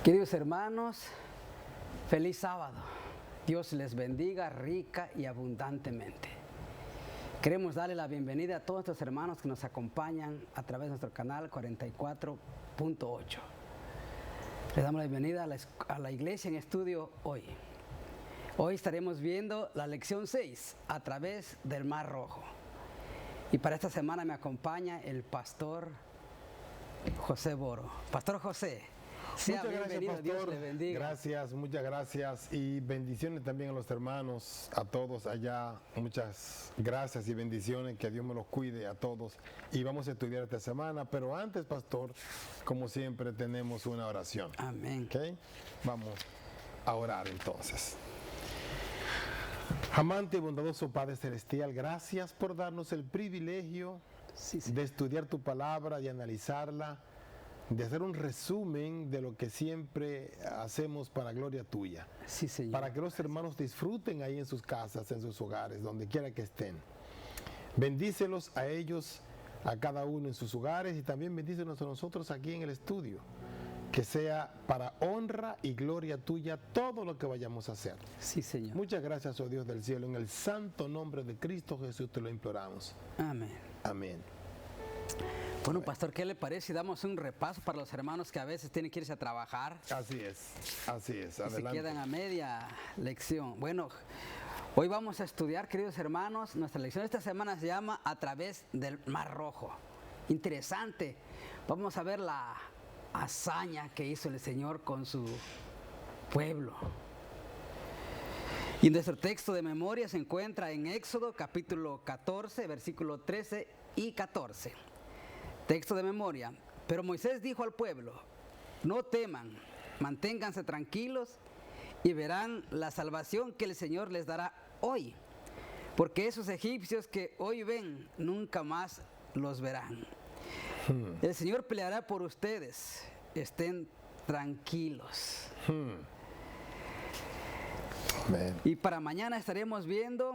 Queridos hermanos, feliz sábado. Dios les bendiga rica y abundantemente. Queremos darle la bienvenida a todos nuestros hermanos que nos acompañan a través de nuestro canal 44.8. Les damos la bienvenida a la iglesia en estudio hoy. Hoy estaremos viendo la lección 6 a través del Mar Rojo. Y para esta semana me acompaña el pastor José Boro. Pastor José, sea bienvenido, pastor. Dios le bendiga. Gracias, muchas gracias y bendiciones también a los hermanos, a todos allá. Muchas gracias y bendiciones, que Dios me los cuide a todos. Y vamos a estudiar esta semana, pero antes, pastor, como siempre, tenemos una oración. Amén. ¿Okay? Vamos a orar entonces. Amante y bondadoso Padre Celestial, gracias por darnos el privilegio de estudiar tu palabra, de analizarla, de hacer un resumen de lo que siempre hacemos para gloria tuya. Sí, Señor. Para que los hermanos disfruten ahí en sus casas, en sus hogares, donde quiera que estén. Bendícelos a ellos, a cada uno en sus hogares, y también bendícenos a nosotros aquí en el estudio. Que sea para honra y gloria tuya todo lo que vayamos a hacer. Sí, Señor. Muchas gracias, oh Dios del cielo. En el santo nombre de Cristo Jesús te lo imploramos. Amén. Amén. Bueno, pastor, ¿qué le parece si damos un repaso para los hermanos que a veces tienen que irse a trabajar? Así es, así es. Y Adelante. se quedan a media lección. Bueno, hoy vamos a estudiar, queridos hermanos, nuestra lección de esta semana se llama A través del Mar Rojo. Interesante. Vamos a ver la hazaña que hizo el Señor con su pueblo. Y nuestro texto de memoria se encuentra en Éxodo capítulo 14, versículo 13 y 14. Texto de memoria. Pero Moisés dijo al pueblo: no teman, manténganse tranquilos y verán la salvación que el Señor les dará hoy. Porque esos egipcios que hoy ven, nunca más los verán. El Señor peleará por ustedes, estén tranquilos. Amén. Y para mañana estaremos viendo,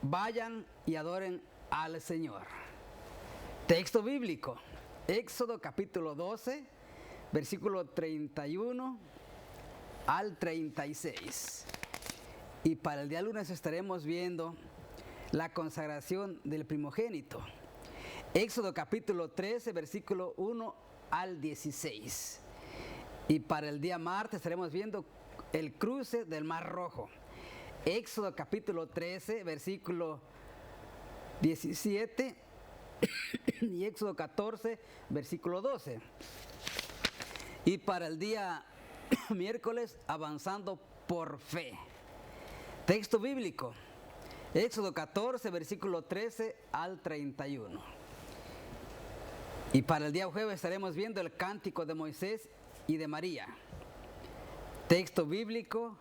vayan y adoren al Señor. Texto bíblico, Éxodo capítulo 12, versículo 31 al 36. Y para el día lunes estaremos viendo la consagración del primogénito. Éxodo capítulo 13, versículo 1 al 16. Y para el día martes estaremos viendo el cruce del Mar Rojo. Éxodo capítulo 13, versículo 17 y Éxodo 14, versículo 12. Y para el día miércoles, avanzando por fe. Texto bíblico, Éxodo 14, versículo 13 al 31. Y para el día jueves estaremos viendo el cántico de Moisés y de María. Texto bíblico,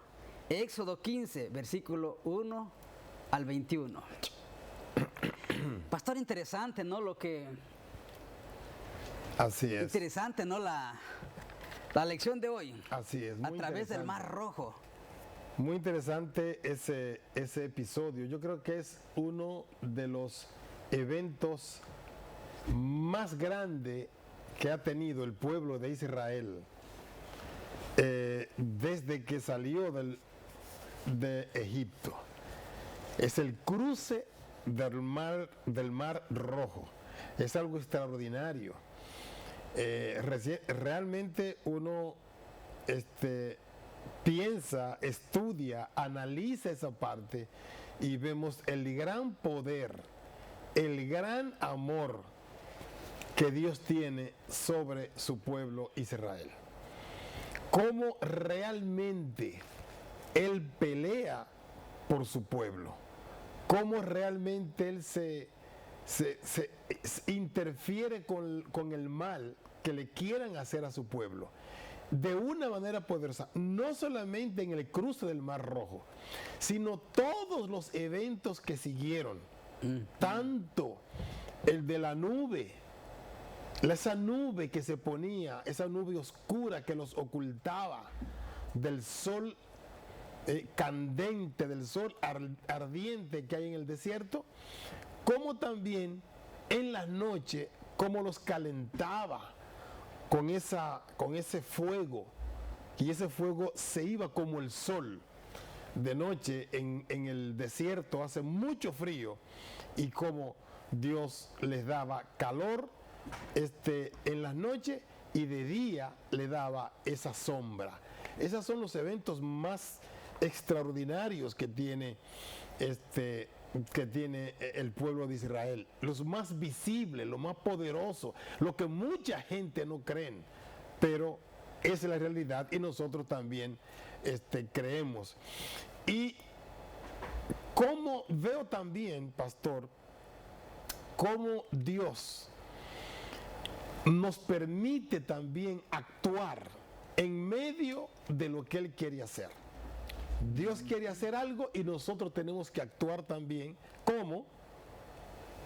Éxodo 15, versículo 1 al 21. Pastor, interesante, ¿no? Así es. Interesante, ¿no? La lección de hoy. Así es. A través del Mar Rojo. Muy interesante ese episodio. Yo creo que es uno de los eventos más grande que ha tenido el pueblo de Israel desde que salió de Egipto. Es el cruce del mar Rojo. Es algo extraordinario. Realmente uno piensa, estudia, analiza esa parte y vemos el gran poder, el gran amor que Dios tiene sobre su pueblo Israel. Cómo realmente Él pelea por su pueblo. Cómo realmente Él se interfiere con el mal que le quieran hacer a su pueblo. De una manera poderosa, no solamente en el cruce del Mar Rojo, sino todos los eventos que siguieron. Tanto el de la nube, esa nube que se ponía, esa nube oscura que los ocultaba del sol candente, del sol ardiente que hay en el desierto, como también en la noche, como los calentaba con ese fuego y ese fuego se iba como el sol. De noche en el desierto hace mucho frío, y como Dios les daba calor en las noches, y de día le daba esa sombra. Esos son los eventos más extraordinarios que tiene el pueblo de Israel, los más visibles, lo más poderoso, lo que mucha gente no cree, pero esa es la realidad, y nosotros también creemos. Y como veo también, pastor, cómo Dios nos permite también actuar en medio de lo que Él quiere hacer. Dios quiere hacer algo y nosotros tenemos que actuar también, como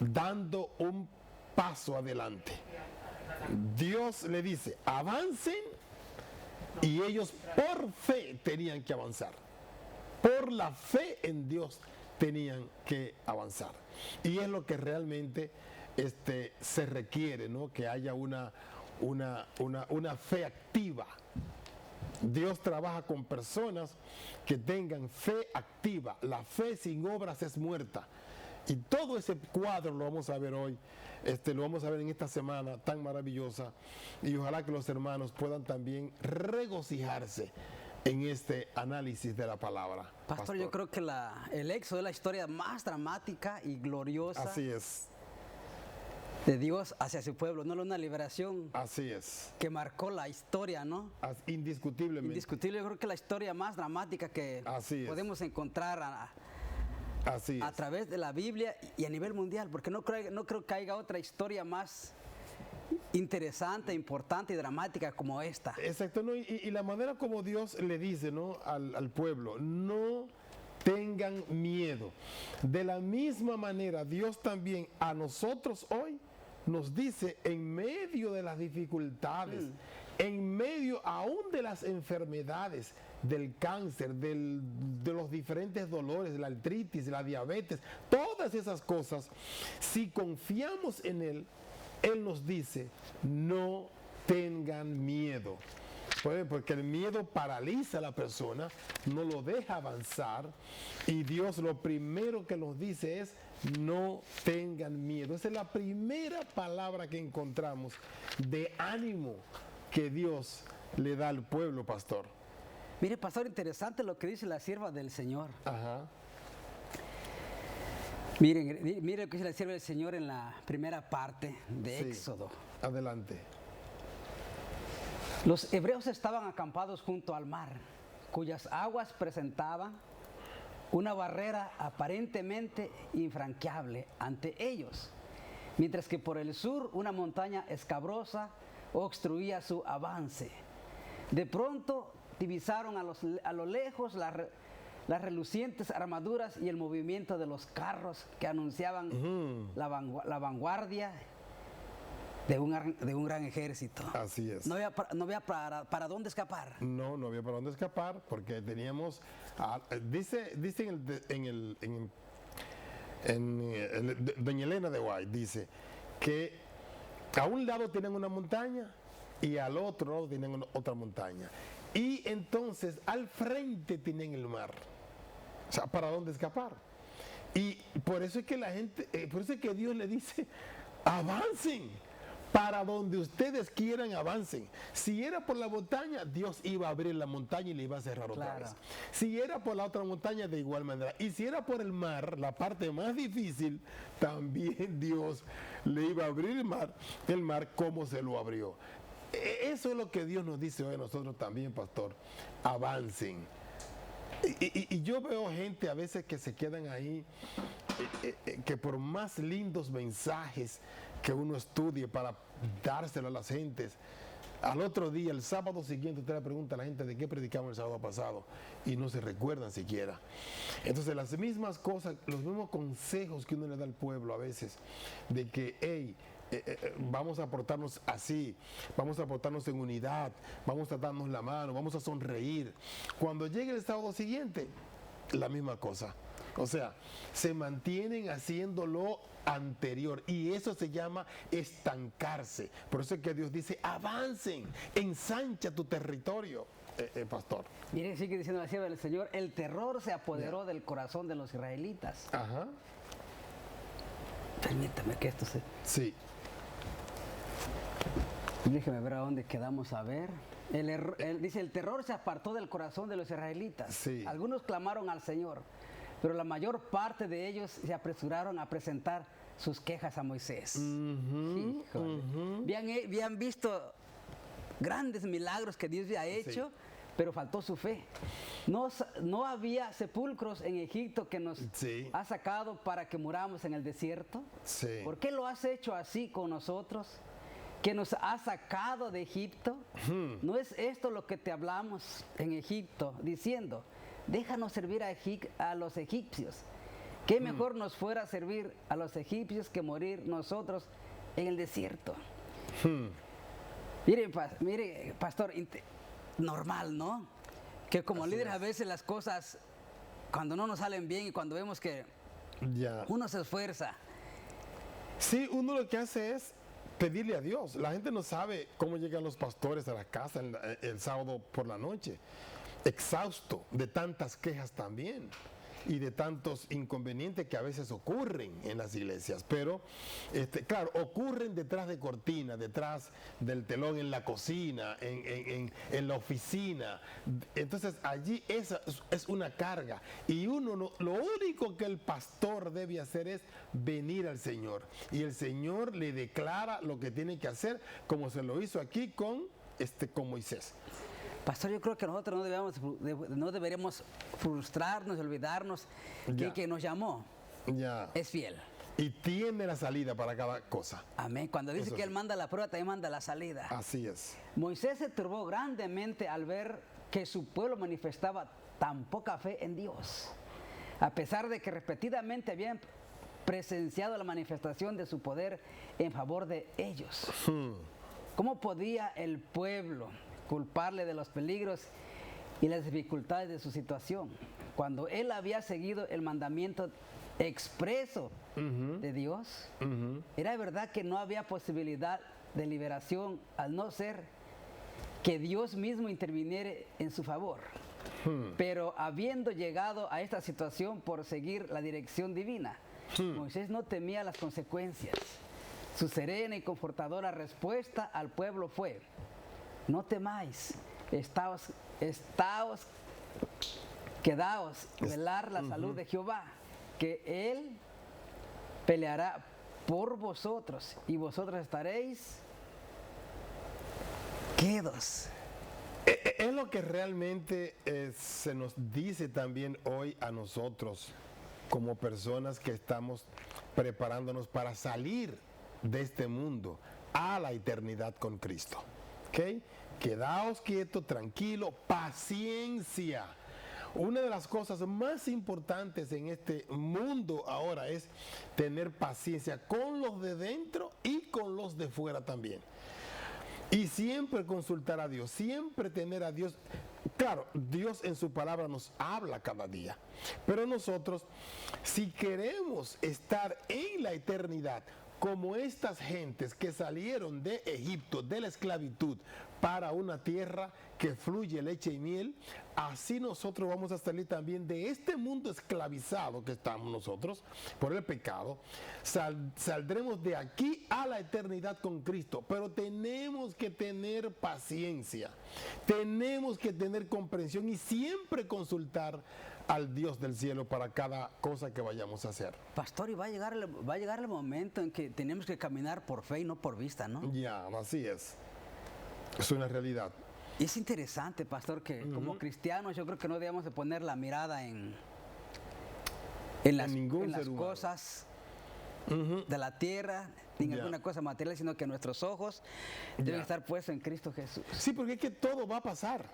dando un paso adelante. Dios le dice, avancen, y ellos por fe tenían que avanzar. Por la fe en Dios tenían que avanzar. Y es lo que realmente se requiere, ¿no? Que haya una fe activa. Dios trabaja con personas que tengan fe activa. La fe sin obras es muerta. Y todo ese cuadro lo vamos a ver hoy, lo vamos a ver en esta semana tan maravillosa. Y ojalá que los hermanos puedan también regocijarse en este análisis de la palabra. Pastor, yo creo que el Éxodo es la historia más dramática y gloriosa. Así es. De Dios hacia su pueblo, no una liberación. Así es. Que marcó la historia, ¿no? Indiscutiblemente. Indiscutible, yo creo que la historia más dramática que podemos encontrar a través de la Biblia y a nivel mundial, porque no creo que haya otra historia más interesante, importante y dramática como esta. Exacto, ¿no? Y la manera como Dios le dice, ¿no? al pueblo, no tengan miedo. De la misma manera, Dios también a nosotros hoy nos dice, en medio de las dificultades, en medio aún de las enfermedades, del cáncer, de los diferentes dolores, la artritis, la diabetes, todas esas cosas, si confiamos en Él, Él nos dice, no tengan miedo. Porque el miedo paraliza a la persona, no lo deja avanzar, y Dios lo primero que nos dice es, no tengan miedo. Esa es la primera palabra que encontramos de ánimo que Dios le da al pueblo, pastor. Mire, pastor, interesante lo que dice la sierva del Señor. Ajá. Mire lo que dice la sierva del Señor en la primera parte de Éxodo. Adelante. Los hebreos estaban acampados junto al mar, cuyas aguas presentaban una barrera aparentemente infranqueable ante ellos, mientras que por el sur una montaña escabrosa obstruía su avance. De pronto divisaron a lo lejos las relucientes armaduras y el movimiento de los carros que anunciaban la vanguardia de un gran ejército. Así es. No había para dónde escapar. No había para dónde escapar, porque teníamos, dice doña Elena de White, dice que a un lado tienen una montaña y al otro lado tienen otra montaña. Y entonces al frente tienen el mar. O sea, ¿para dónde escapar? Y por eso es que por eso es que Dios le dice, avancen. Para donde ustedes quieran, avancen. Si era por la montaña, Dios iba a abrir la montaña y le iba a cerrar otra vez. Si era por la otra montaña, de igual manera. Y si era por el mar, la parte más difícil, también Dios le iba a abrir el mar como se lo abrió. Eso es lo que Dios nos dice hoy a nosotros también, pastor. Avancen. Y yo veo gente a veces que se quedan ahí, que por más lindos mensajes que uno estudie para dárselo a las gentes, al otro día, el sábado siguiente, usted le pregunta a la gente de qué predicamos el sábado pasado y no se recuerdan siquiera. Entonces las mismas cosas, los mismos consejos que uno le da al pueblo a veces, de que, vamos a portarnos así, vamos a portarnos en unidad, vamos a darnos la mano, vamos a sonreír. Cuando llegue el sábado siguiente, la misma cosa. O sea, se mantienen haciendo lo anterior, y eso se llama estancarse. Por eso es que Dios dice, avancen, ensancha tu territorio. pastor. Mire, sigue diciendo la sierva del Señor, el terror se apoderó del corazón de los israelitas. Ajá. Permítame que esto se... Sí. Déjeme ver a dónde quedamos a ver. Dice, el terror se apartó del corazón de los israelitas. Sí. Algunos clamaron al Señor, pero la mayor parte de ellos se apresuraron a presentar sus quejas a Moisés. Híjole. Habían visto grandes milagros que Dios había hecho, Sí. pero faltó su fe. No había sepulcros en Egipto que nos Sí. ha sacado para que muramos en el desierto. Sí. ¿Por qué lo has hecho así con nosotros? Que nos ha sacado de Egipto. ¿No es esto lo que te hablamos en Egipto, diciendo, déjanos servir a los egipcios? ¿Qué mejor nos fuera servir a los egipcios que morir nosotros en el desierto? Mire, pastor, normal, ¿no? Que como Así líderes es. a veces las cosas, cuando no nos salen bien y cuando vemos que Ya. uno se esfuerza, Sí, uno lo que hace es pedirle a Dios. La gente no sabe cómo llegan los pastores a la casa el sábado por la noche. Exhausto de tantas quejas también y de tantos inconvenientes que a veces ocurren en las iglesias. Pero, claro, ocurren detrás de cortinas, detrás del telón, en la cocina, en la oficina. Entonces, allí es una carga. Y lo único que el pastor debe hacer es venir al Señor. Y el Señor le declara lo que tiene que hacer, como se lo hizo aquí con Moisés. pastor, yo creo que nosotros no deberíamos frustrarnos y olvidarnos que Ya. el que nos llamó Ya. es fiel. Y tiene la salida para cada cosa. Amén. Cuando dice Eso que sí. Él manda la prueba, también manda la salida. Así es. Moisés se turbó grandemente al ver que su pueblo manifestaba tan poca fe en Dios, a pesar de que repetidamente habían presenciado la manifestación de su poder en favor de ellos. ¿Cómo podía el pueblo culparle de los peligros y las dificultades de su situación cuando él había seguido el mandamiento expreso de Dios? Era verdad que no había posibilidad de liberación al no ser que Dios mismo interviniera en su favor. Pero habiendo llegado a esta situación por seguir la dirección divina, Moisés no temía las consecuencias. Su serena y confortadora respuesta al pueblo fue: no temáis, quedaos, velar la salud de Jehová, que Él peleará por vosotros y vosotros estaréis quedos. Es lo que realmente se nos dice también hoy a nosotros como personas que estamos preparándonos para salir de este mundo a la eternidad con Cristo. ¿Ok? Quedaos quietos, tranquilo, paciencia. Una de las cosas más importantes en este mundo ahora es tener paciencia con los de dentro y con los de fuera también. Y siempre consultar a Dios, siempre tener a Dios. Claro, Dios en su palabra nos habla cada día, pero nosotros, si queremos estar en la eternidad, como estas gentes que salieron de Egipto, de la esclavitud, para una tierra que fluye leche y miel, así nosotros vamos a salir también de este mundo esclavizado que estamos nosotros por el pecado. Saldremos de aquí a la eternidad con Cristo, pero tenemos que tener paciencia, tenemos que tener comprensión y siempre consultar al Dios del cielo para cada cosa que vayamos a hacer. Pastor, y va a llegar el momento en que tenemos que caminar por fe y no por vista, ¿no? Ya, así es. Es una realidad. Y es interesante, pastor, que como cristianos yo creo que no debemos de poner la mirada en las ningún ser humano. cosas de la tierra, ni en Ya. alguna cosa material, sino que nuestros ojos deben Ya. estar puestos en Cristo Jesús. Sí, porque es que todo va a pasar.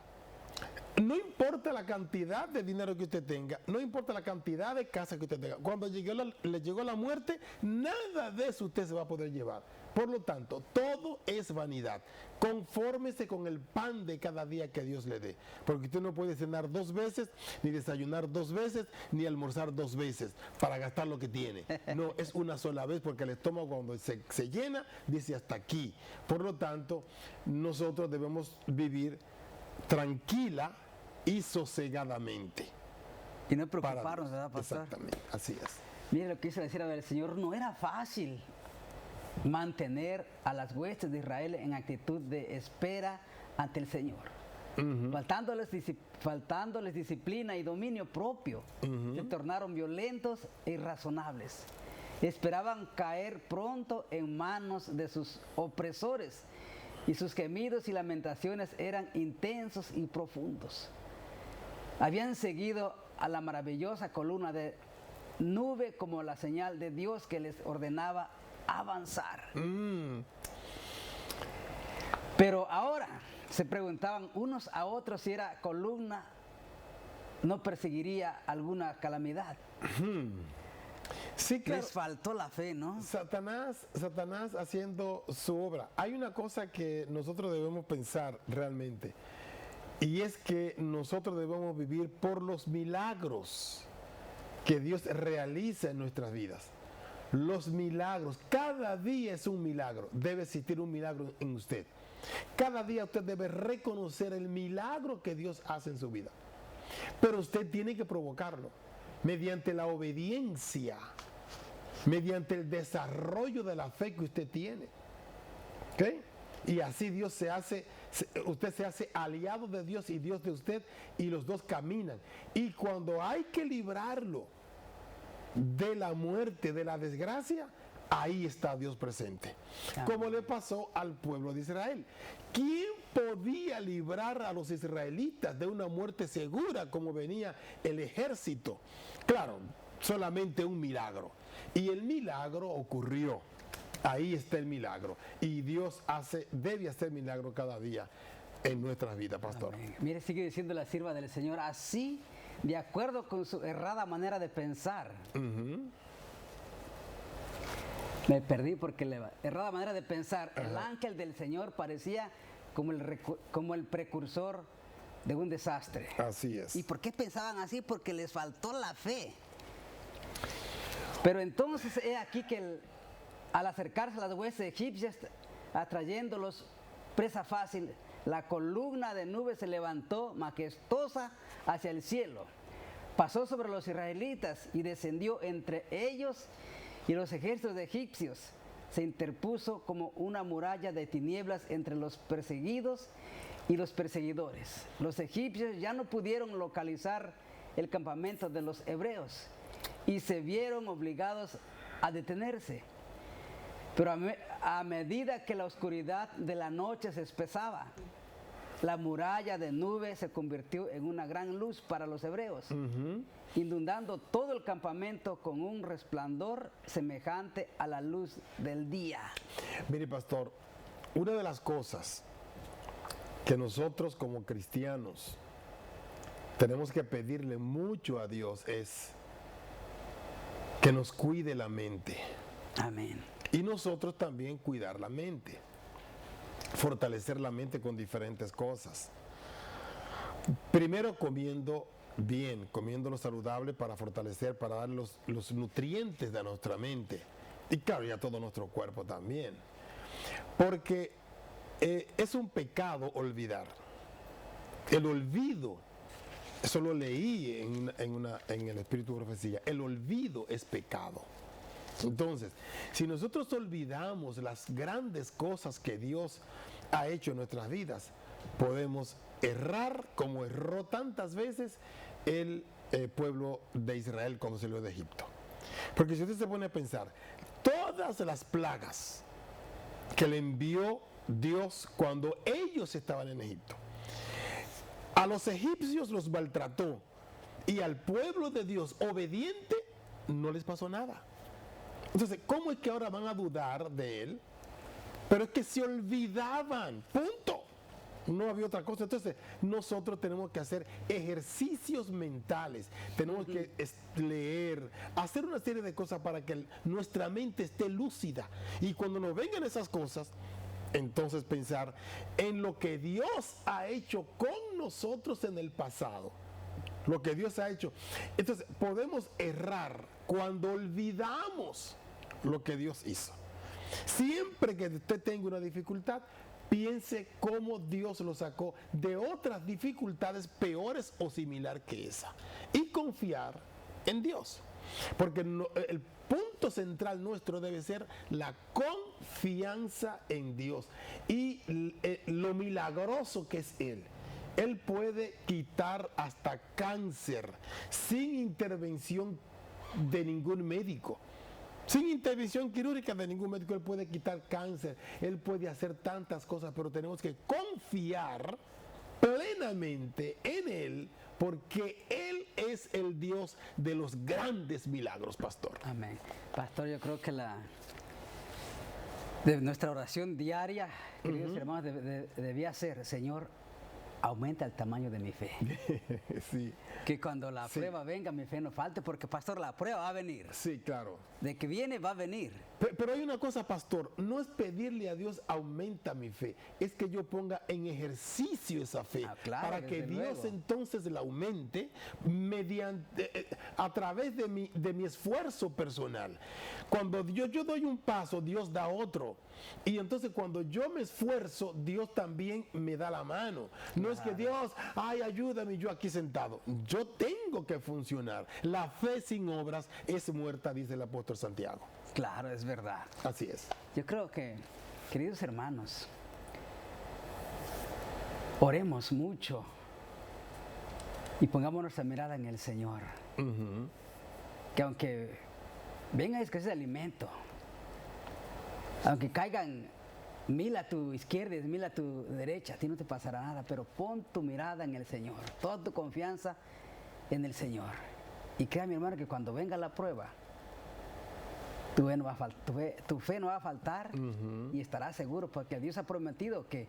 No importa la cantidad de dinero que usted tenga, no importa la cantidad de casa que usted tenga. Cuando le llegó la muerte, nada de eso usted se va a poder llevar. Por lo tanto, todo es vanidad. Confórmese con el pan de cada día que Dios le dé. Porque usted no puede cenar 2 veces, ni desayunar 2 veces, ni almorzar 2 veces para gastar lo que tiene. No, es una sola vez porque el estómago cuando se llena, dice hasta aquí. Por lo tanto, nosotros debemos vivir tranquila y sosegadamente. Y no preocuparnos, ¿verdad, pastor? Exactamente, así es. Mire lo que quiso decir, a ver, el Señor, no era fácil mantener a las huestes de Israel en actitud de espera ante el Señor. Faltándoles disciplina y dominio propio, se tornaron violentos e irrazonables. Esperaban caer pronto en manos de sus opresores, y sus gemidos y lamentaciones eran intensos y profundos. Habían seguido a la maravillosa columna de nube como la señal de Dios que les ordenaba avanzar. Pero ahora se preguntaban unos a otros si era columna no perseguiría alguna calamidad. Sí, claro. Les faltó la fe, ¿no? Satanás haciendo su obra. Hay una cosa que nosotros debemos pensar realmente, y es que nosotros debemos vivir por los milagros que Dios realiza en nuestras vidas. Los milagros, cada día es un milagro. Debe existir un milagro en usted. Cada día usted debe reconocer el milagro que Dios hace en su vida. Pero usted tiene que provocarlo mediante la obediencia, mediante el desarrollo de la fe que usted tiene. ¿Ok? Y así usted se hace aliado de Dios y Dios de usted, y los dos caminan. Y cuando hay que librarlo de la muerte, de la desgracia, ahí está Dios presente. Como le pasó al pueblo de Israel. ¿Quién podía librar a los israelitas de una muerte segura como venía el ejército? Claro, solamente un milagro. Y el milagro ocurrió. Ahí está el milagro. Y Dios debe hacer milagro cada día en nuestras vidas, pastor. Amén. Mire, sigue diciendo la sierva del Señor, así, de acuerdo con su errada manera de pensar. Me perdí porque errada manera de pensar. El ángel del Señor parecía como el precursor de un desastre. Así es. ¿Y por qué pensaban así? Porque les faltó la fe. Pero entonces he aquí que al acercarse a las huestes egipcias, atrayéndolos presa fácil, la columna de nube se levantó majestuosa hacia el cielo. Pasó sobre los israelitas y descendió entre ellos y los ejércitos de egipcios. Se interpuso como una muralla de tinieblas entre los perseguidos y los perseguidores. Los egipcios ya no pudieron localizar el campamento de los hebreos y se vieron obligados a detenerse. Pero a medida que la oscuridad de la noche se espesaba, la muralla de nube se convirtió en una gran luz para los hebreos, inundando todo el campamento con un resplandor semejante a la luz del día. Mire, pastor, una de las cosas que nosotros como cristianos tenemos que pedirle mucho a Dios es que nos cuide la mente. Amén. Y nosotros también cuidar la mente, fortalecer la mente con diferentes cosas. Primero comiendo bien, comiendo lo saludable para fortalecer, para dar los nutrientes de nuestra mente. Y claro, y a todo nuestro cuerpo también. Porque es un pecado olvidar. El olvido, eso lo leí en el Espíritu de Profecía, el olvido es pecado. Entonces, si nosotros olvidamos las grandes cosas que Dios ha hecho en nuestras vidas, podemos errar como erró tantas veces el pueblo de Israel cuando salió de Egipto. Porque si usted se pone a pensar, todas las plagas que le envió Dios cuando ellos estaban en Egipto, a los egipcios los maltrató, y al pueblo de Dios obediente no les pasó nada. Entonces, ¿cómo es que ahora van a dudar de él? Pero es que se olvidaban, punto. No había otra cosa. Entonces, nosotros tenemos que hacer ejercicios mentales, tenemos que leer, hacer una serie de cosas para que nuestra mente esté lúcida. Y cuando nos vengan esas cosas, entonces pensar en lo que Dios ha hecho con nosotros en el pasado. Lo que Dios ha hecho. Entonces, podemos errar cuando olvidamos lo que Dios hizo. Siempre que usted tenga una dificultad, piense cómo Dios lo sacó de otras dificultades peores o similar que esa. Y confiar en Dios. Porque el punto central nuestro debe ser la confianza en Dios y lo milagroso que es Él. Él puede quitar hasta cáncer sin intervención de ningún médico. Sin intervención quirúrgica de ningún médico, Él puede quitar cáncer. Él puede hacer tantas cosas, pero tenemos que confiar plenamente en Él, porque Él es el Dios de los grandes milagros, pastor. Amén. Pastor, yo creo que de nuestra oración diaria, queridos hermanos, debía ser: Señor, aumenta el tamaño de mi fe. Sí. Que cuando la prueba venga, mi fe no falte, porque, pastor, la prueba va a venir. Sí, claro. De que viene, va a venir. Pero hay una cosa, pastor, no es pedirle a Dios aumenta mi fe, es que yo ponga en ejercicio esa fe, claro, para que Dios luego entonces la aumente mediante, a través de mi esfuerzo personal. Cuando yo doy un paso, Dios da otro. Y entonces cuando yo me esfuerzo, Dios también me da la mano. No es que Dios, ay, ayúdame, yo aquí sentado. Yo tengo que funcionar. La fe sin obras es muerta, dice el apóstol Santiago. Claro, es verdad. Así es. Yo creo que, queridos hermanos, oremos mucho y pongamos nuestra mirada en el Señor. Que aunque venga escasez de alimento, aunque caigan 1000 a tu izquierda y 1000 a tu derecha, a ti no te pasará nada, pero pon tu mirada en el Señor, toda tu confianza en el Señor. Y crea, mi hermano, que cuando venga la prueba, tu fe no va a faltar, y estarás seguro, porque Dios ha prometido que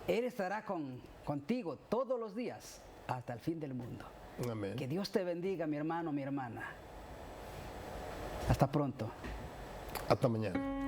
Él estará contigo todos los días hasta el fin del mundo. Amén. Que Dios te bendiga, mi hermano, mi hermana. Hasta pronto. Hasta mañana.